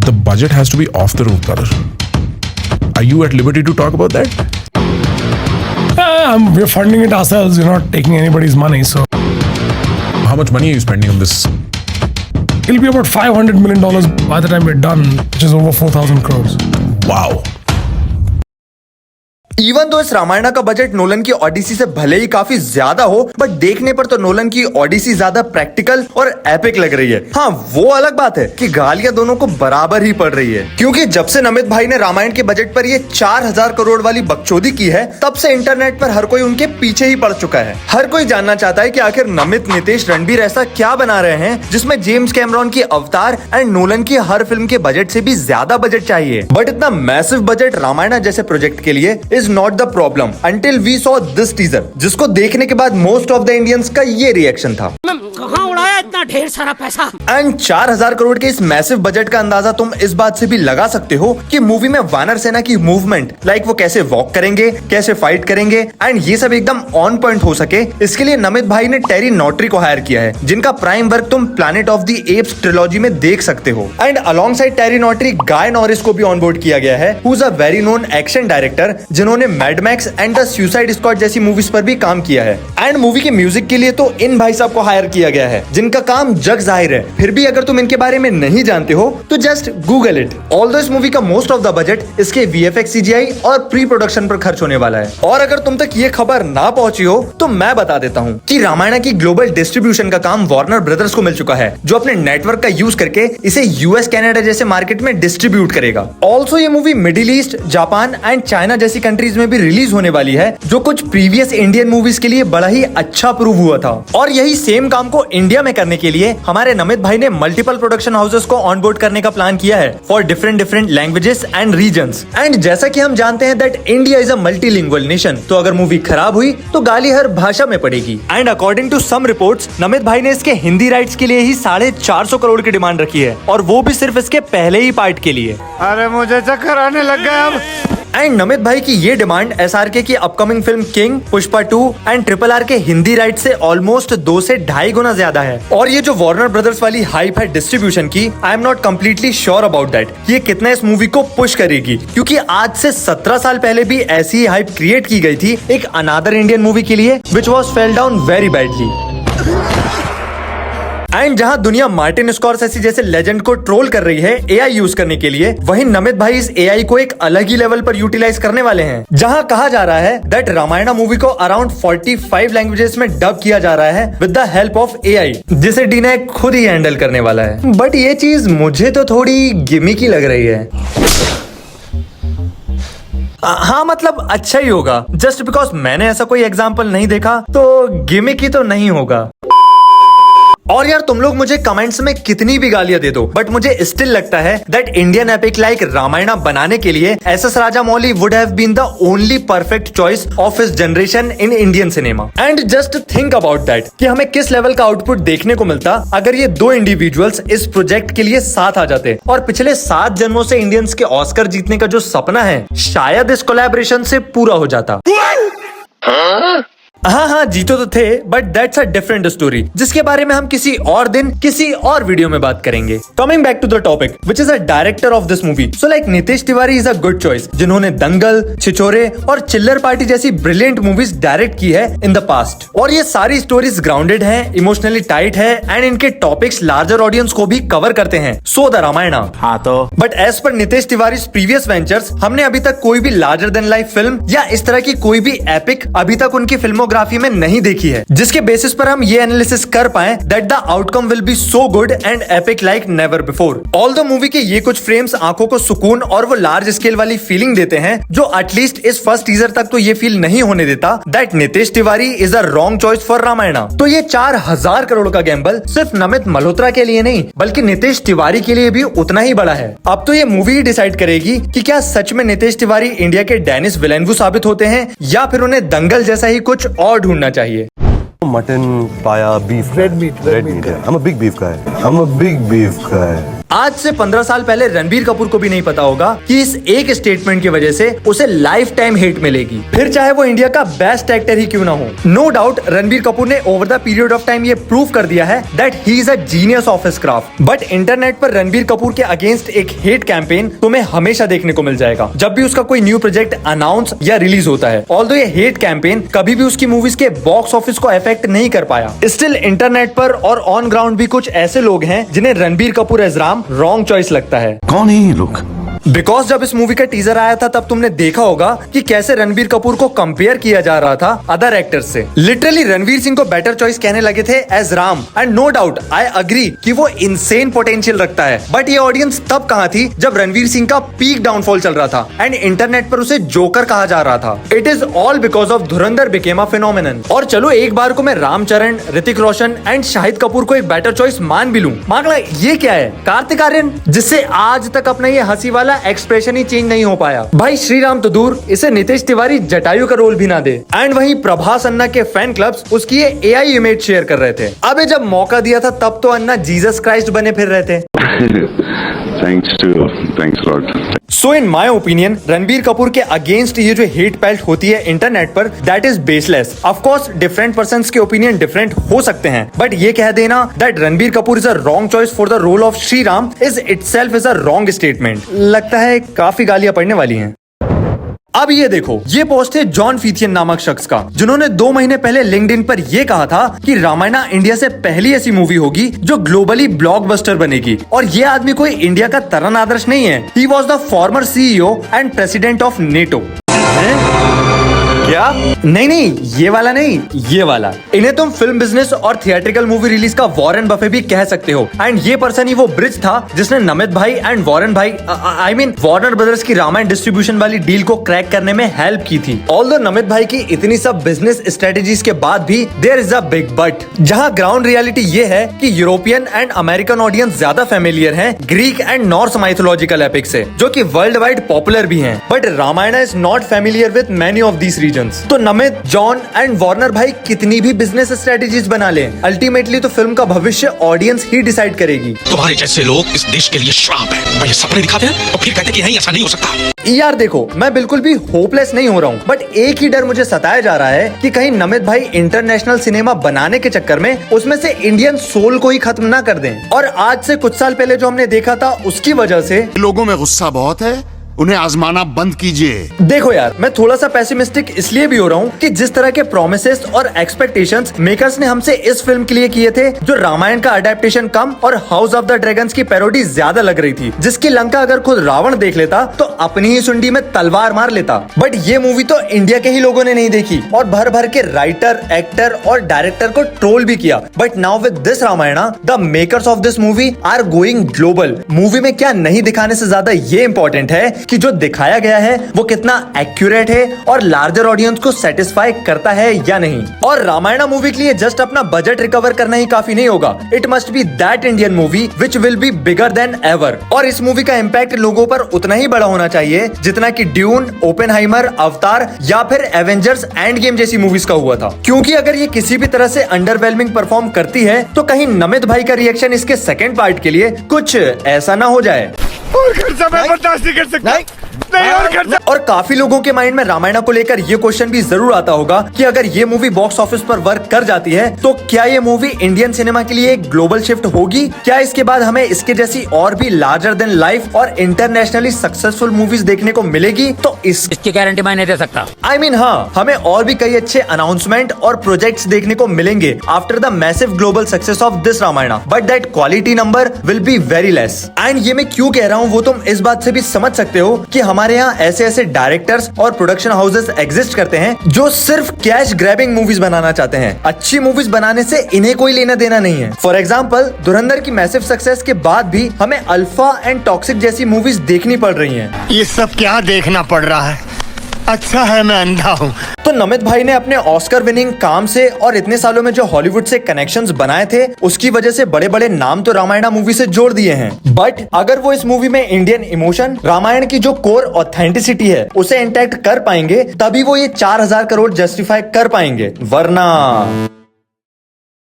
The budget has to be off the roof, brother. Are you at liberty to talk about that? We're funding it ourselves. We're not taking anybody's money. So How much money are you spending on this? it'll be about $500 million by the time we're done, which is over 4,000 crores. Wow. Even तो इस रामायण का budget Nolan की ओडिसी से भले ही काफी ज्यादा हो, but देखने पर तो नोलन की ओडिसी ज्यादा प्रैक्टिकल और एपिक लग रही है। हाँ, वो अलग बात है कि गालियां दोनों को बराबर ही पड़ रही है, क्योंकि जब से नमित भाई ने रामायण के बजट पर ये 4000 करोड़ वाली बकचोदी की है, तब से इंटरनेट पर हर कोई उनके पीछे ही पड़ चुका है। हर कोई जानना चाहता है कि आखिर नमित, नितेश, रणबीर ऐसा क्या बना रहे हैं जिसमें जेम्स कैमरॉन की अवतार एंड नोलन की हर फिल्म के बजट से भी ज्यादा बजट चाहिए। बट इतना मैसिव बजट रामायण जैसे प्रोजेक्ट के लिए is not the problem until we saw this teaser, जिसको देखने के बाद मोस्ट ऑफ द इंडियंस का ये रिएक्शन था। कहाँ उड़ाया इतना ढेर सारा पैसा। एंड 4000 करोड़ के इस मैसिव बजट का अंदाजा तुम इस बात से भी लगा सकते हो कि मूवी में वानर सेना की मूवमेंट, लाइक वो कैसे वॉक करेंगे, कैसे फाइट करेंगे, एंड ये सब एकदम ऑन पॉइंट हो सके, इसके लिए नमित भाई ने टेरी नॉटरी को हायर किया है, जिनका प्राइम वर्क तुम Planet of the Apes trilogy में देख सकते हो। And alongside Terry Notary, Guy Norris को भी ऑन बोर्ड किया गया है, who is a very known action director, जिन्होंने Mad Max and the Suicide Squad जैसी मूवीज पर भी काम किया है। एंड मूवी के म्यूजिक के लिए तो इन भाई साहब को हायर किया गया है, जिनका काम जग जाहिर है। फिर भी अगर तुम इनके बारे में नहीं जानते हो तो जस्ट गूगल इट। ऑल्दो इस मूवी का मोस्ट ऑफ द बजट इसके वीएफएक्स, सीजीआई और प्री प्रोडक्शन पर खर्च होने वाला है। और अगर तुम तक ये खबर ना पहुंची हो तो मैं बता देता हूँ कि रामायण की ग्लोबल डिस्ट्रीब्यूशन का काम वार्नर ब्रदर्स को मिल चुका है, जो अपने नेटवर्क का यूज करके इसे यूएस, कनाडा जैसे मार्केट में डिस्ट्रीब्यूट करेगा। ऑल्सो ये movie middle east, Japan and China जैसी कंट्रीज में भी रिलीज होने वाली है, जो कुछ प्रीवियस इंडियन मूवीज के लिए बड़ा ही अच्छा प्रूव हुआ था। और यही सेम काम को इंडिया में करने के लिए हमारे नमित भाई ने मल्टीपल प्रोडक्शन हाउसेस को ऑनबोर्ड करने का प्लान किया है for different languages and regions. And जैसा कि हम जानते हैं that India is a multilingual nation, तो अगर मूवी खराब हुई तो गाली हर भाषा में पड़ेगी। And according to some reports, Namit भाई ने इसके हिंदी राइट्स के लिए ही 450 करोड़ की डिमांड रखी है, और वो भी सिर्फ इसके पहले ही पार्ट के लिए। अरे मुझे चक्कर आने लग गया अब। एंड नमित भाई की ये डिमांड एसआरके की upcoming film king, Pushpa 2 and RRR के हिंदी राइट से ऑलमोस्ट 2 से 2.5 गुना ज्यादा है। और ये जो वार्नर ब्रदर्स वाली हाइप है डिस्ट्रीब्यूशन की, I am not completely sure about that ये कितना इस मूवी को पुश करेगी, क्योंकि आज से 17 साल पहले भी ऐसी ही हाइप क्रिएट की गई थी एक अनदर इंडियन मूवी के लिए, which was fell down very badly. And जहां दुनिया मार्टिन स्कॉर्सेसी जैसे लेजेंड को ट्रोल कर रही है एआई यूज करने के लिए, वहीं नमित भाई इस एआई को एक अलग ही लेवल पर यूटिलाइज करने वाले हैं। जहां कहा जा रहा है दैट रामायण मूवी को अराउंड 45 लैंग्वेजेस में डब किया जा रहा है with the help of AI, जिसे डीना खुद ही हैंडल करने वाला है। बट ये चीज मुझे तो थोड़ी गिमिकी लग रही है। हाँ, मतलब अच्छा ही होगा, जस्ट बिकॉज मैंने ऐसा कोई एग्जाम्पल नहीं देखा, तो गिमिकी तो नहीं होगा। और यार, तुम लोग मुझे कमेंट्स में कितनी भी गालियां दे दो, बट मुझे स्टिल लगता है that Indian epic like Ramayan बनाने के लिए SS Rajamouli would have been the only perfect choice of his generation in Indian cinema. And just think about that कि हमें किस लेवल का आउटपुट देखने को मिलता अगर ये 2 इंडिविजुअल्स इस प्रोजेक्ट के लिए साथ आ जाते, और पिछले 7 जन्मों से इंडियंस के ऑस्कर जीतने का जो सपना है, शायद इस कोलैबोरेशन से पूरा हो जाता। हाँ, जीतो तो थे, but that's a different story, जिसके बारे में हम किसी और दिन किसी और वीडियो में बात करेंगे। Coming back to the topic, which is a director of this movie, so like Nitesh Tiwari is a good choice, जिन्होंने दंगल, छिछोरे और चिल्लर पार्टी जैसी ब्रिलियंट मूवीज डायरेक्ट की है इन द पास्ट। और ये सारी स्टोरीज ग्राउंडेड है, इमोशनली टाइट है, एंड इनके टॉपिक्स लार्जर ऑडियंस को भी कवर करते हैं, सो द रामायण। हाँ तो but as per Nitesh Tiwari previous ventures, हमने अभी तक कोई भी लार्जर देन लाइफ फिल्म या इस तरह की कोई भी एपिक अभी तक उनकी फिल्मोग्राफी में नहीं देखी है, जिसके बेसिस पर हम ये एनालिसिस कर पाए that the outcome will be so good and epic like never before. Although movie के ये कुछ फ्रेम्स आंखों को सुकून और वो लार्ज स्केल वाली फीलिंग देते हैं, जो एटलीस्ट इस फर्स्ट टीजर तक तो ये फील नहीं होने देता that Nitesh Tiwari is a wrong choice for Ramayan. तो ये 4000 करोड़ का गैम्बल सिर्फ नमित मल्होत्रा के लिए नहीं, बल्कि नितेश तिवारी के लिए भी उतना ही बड़ा है। अब तो ये मूवी ही डिसाइड करेगी कि क्या सच में नितेश तिवारी इंडिया के डेनिस विलेन्वू साबित होते हैं, या फिर उन्हें दंगल जैसा ही कुछ और ढूंढना चाहिए। Mutton, paya, beef. Red meat. Yeah. I'm a big beef guy. आज से 15 साल पहले रणबीर कपूर को भी नहीं पता होगा कि इस एक स्टेटमेंट की वजह से उसे लाइफ टाइम हेट मिलेगी, फिर चाहे वो इंडिया का बेस्ट एक्टर ही क्यों ना हो। नो डाउट रणबीर कपूर ने over the period of time ये प्रूव कर दिया है that he is a genius of his craft. But internet पर रणबीर कपूर के अगेंस्ट एक हेट कैंपेन तुम्हें हमेशा देखने को मिल जाएगा जब भी उसका कोई न्यू प्रोजेक्ट अनाउंस या रिलीज होता है। ऑल्दो ये हेट कैंपेन कभी भी उसकी मूवीज के बॉक्स ऑफिस को अफेक्ट नहीं कर पाया, स्टिल इंटरनेट पर और ऑन ग्राउंड भी कुछ ऐसे लोग हैं जिन्हें Ranbir Kapoor as Ram wrong choice लगता है। कौन है ये लोग? बिकॉज जब इस मूवी का टीजर आया था तब तुमने देखा होगा कि कैसे रणबीर कपूर को कंपेयर किया जा रहा था अदर एक्टर्स से। लिटरली रणवीर सिंह को बेटर चॉइस कहने लगे थे as Ram, and no doubt I agree कि वो इनसेन पोटेंशियल रखता है। बट ये ऑडियंस तब कहां थी जब रणवीर सिंह का पीक डाउनफॉल चल रहा था एंड इंटरनेट पर उसे जोकर कहा जा रहा था। It is all because of Dhurandhar became a phenomenon. और चलो एक बार को मैं रामचरण, ऋतिक रोशन एंड शाहिद कपूर को एक बेटर चॉइस मान भी लूं, मांगला ये क्या है, कार्तिक आर्यन, जिससे आज तक अपना ये हंसी वाला एक्सप्रेशन ही चेंज नहीं हो पाया। भाई श्रीराम तो दूर, इसे नितेश तिवारी जटायु का रोल भी ना दे। एंड वहीं प्रभास अन्ना के फैन क्लब्स उसकी ये एआई इमेज शेयर कर रहे थे। अबे जब मौका दिया था तब तो अन्ना जीसस क्राइस्ट बने फिर रहे थे। Thanks Lord. So in my opinion Ranbir Kapoor के अगेंस्ट ये जो हेट पेल्ट होती है इंटरनेट पर, that is baseless. Of course different persons के ओपिनियन डिफरेंट हो सकते हैं, बट ये कह देना that Ranbir Kapoor is a wrong choice for the role of Shri Ram is itself is a wrong statement. लगता है काफी गालियां पड़ने वाली हैं। अब ये देखो, ये पोस्ट है जॉन फीथियन नामक शख्स का, जिन्होंने 2 महीने पहले लिंक्डइन पर यह कहा था कि रामायणा इंडिया से पहली ऐसी मूवी होगी जो ग्लोबली ब्लॉकबस्टर बनेगी। और ये आदमी कोई इंडिया का तरन आदर्श नहीं है, he was the former CEO and president of NATO. क्या? नहीं, ये वाला नहीं, ये वाला। इन्हें तुम फिल्म बिजनेस और थिएट्रिकल मूवी रिलीज का वॉरेन बफे भी कह सकते हो। एंड ये पर्सन ही वो ब्रिज था जिसने नमित भाई एंड वॉरेन भाई आई मीन वार्नर ब्रदर्स की रामायण डिस्ट्रीब्यूशन वाली डील को क्रैक करने में हेल्प की थी। ऑल्दो नमित भाई की इतनी सब बिजनेस स्ट्रेटेजीज के बाद भी there is a big but, जहां ग्राउंड रियलिटी ये है कि यूरोपियन एंड अमेरिकन ऑडियंस ज्यादा फेमिलियर है Greek and Norse mythological epic से, जो कि वर्ल्ड वाइड पॉपुलर भी हैं। But Ramayan is not familiar with many of these regions. तो नमित, जॉन एंड वार्नर भाई कितनी भी बिजनेस स्ट्रेटेजीज बना लें, अल्टीमेटली तो फिल्म का भविष्य ऑडियंस ही डिसाइड करेगी। तुम्हारे जैसे लोग इस देश के लिए श्राप है। ये सपने दिखाते हैं और फिर कहते हैं कि नहीं, ऐसा नहीं हो सकता। यार देखो, मैं बिल्कुल भी होपलेस नहीं हो रहा हूँ, बट एक ही डर मुझे सताया जा रहा है कि कहीं नमित भाई इंटरनेशनल सिनेमा बनाने के चक्कर में उसमें से इंडियन सोल को ही खत्म ना कर दें। और आज से कुछ साल पहले जो हमने देखा था उसकी वजह से लोगों में गुस्सा बहुत है, उन्हें आजमाना बंद कीजिए। देखो यार, मैं थोड़ा सा पेसिमिस्टिक इसलिए भी हो रहा हूँ कि जिस तरह के प्रोमिसेस और एक्सपेक्टेशंस मेकर्स ने हमसे इस फिल्म के लिए किए थे, जो रामायण का अडेप्टेशन कम और हाउस ऑफ द ड्रैगन्स की पैरोडी ज्यादा लग रही थी, जिसकी लंका अगर खुद रावण देख लेता तो अपनी ही सुंडी में तलवार मार लेता। बट ये मूवी तो इंडिया के ही लोगों ने नहीं देखी और भर भर के राइटर, एक्टर और डायरेक्टर को ट्रोल भी किया। But now with this Ramayana the makers of this movie are going global. Movie में क्या नहीं दिखाने से ज्यादा ये इंपॉर्टेंट है कि जो दिखाया गया है वो कितना एक्यूरेट है और लार्जर ऑडियंस को सेटिस्फाई करता है या नहीं। और रामायणा मूवी के लिए जस्ट अपना बजट रिकवर करना ही काफी नहीं होगा, it must be that Indian movie which will be bigger than ever. और इस मूवी का इम्पैक्ट लोगों पर उतना ही बड़ा होना चाहिए जितना कि ड्यून, ओपेनहाइमर, अवतार या फिर एवेंजर्स एंड गेम जैसी मूवीज का हुआ था। क्योंकि अगर ये किसी भी तरह से अंडरवेलमिंग परफॉर्म करती है तो कहीं नमित भाई का रिएक्शन इसके सेकेंड पार्ट के लिए कुछ ऐसा ना हो जाए। और खर्चा मैं बर्दाश्त नहीं कर सकता। नहीं और खर्चा। और काफी लोगों के माइंड में रामायणा को लेकर ये क्वेश्चन भी जरूर आता होगा कि अगर ये मूवी बॉक्स ऑफिस पर वर्क कर जाती है तो क्या ये मूवी इंडियन सिनेमा के लिए एक ग्लोबल शिफ्ट होगी? क्या इसके बाद हमें इसके जैसी और भी लार्जर देन लाइफ और इंटरनेशनली सक्सेसफुल मूवीज देखने को मिलेगी? तो इसकी गारंटी मैं नहीं दे सकता। I mean, हाँ, हमें और भी कई अच्छे अनाउंसमेंट और प्रोजेक्ट्स देखने को मिलेंगे after the massive global success of this Ramayana, but that quality number will be very less. And ये मैं क्यों कह रहा हूँ वो तुम इस बात से भी समझ सकते हो कि हमारे यहाँ ऐसे ऐसे डायरेक्टर्स और प्रोडक्शन हाउसेस एग्जिस्ट करते हैं जो सिर्फ कैश ग्रैबिंग मूवीज बनाना चाहते हैं। अच्छी मूवीज बनाने से इन्हें कोई लेना देना नहीं है। फॉर एग्जाम्पल, धुरंधर की मैसिव सक्सेस के बाद भी हमें अल्फा एंड टॉक्सिक जैसी मूवीज देखनी पड़ रही हैं। ये सब क्या देखना पड़ रहा है? अच्छा है मैं अंधा हूँ। तो नमित भाई ने अपने ऑस्कर विनिंग काम से और इतने सालों में जो हॉलीवुड से कनेक्शंस बनाए थे उसकी वजह से बड़े बड़े नाम तो रामायणा मूवी से जोड़ दिए हैं। बट अगर वो इस मूवी में इंडियन इमोशन, रामायण की जो कोर ऑथेंटिसिटी है उसे इंटैक्ट कर पाएंगे, तभी वो ये 4000 करोड़ जस्टिफाई कर पाएंगे, वरना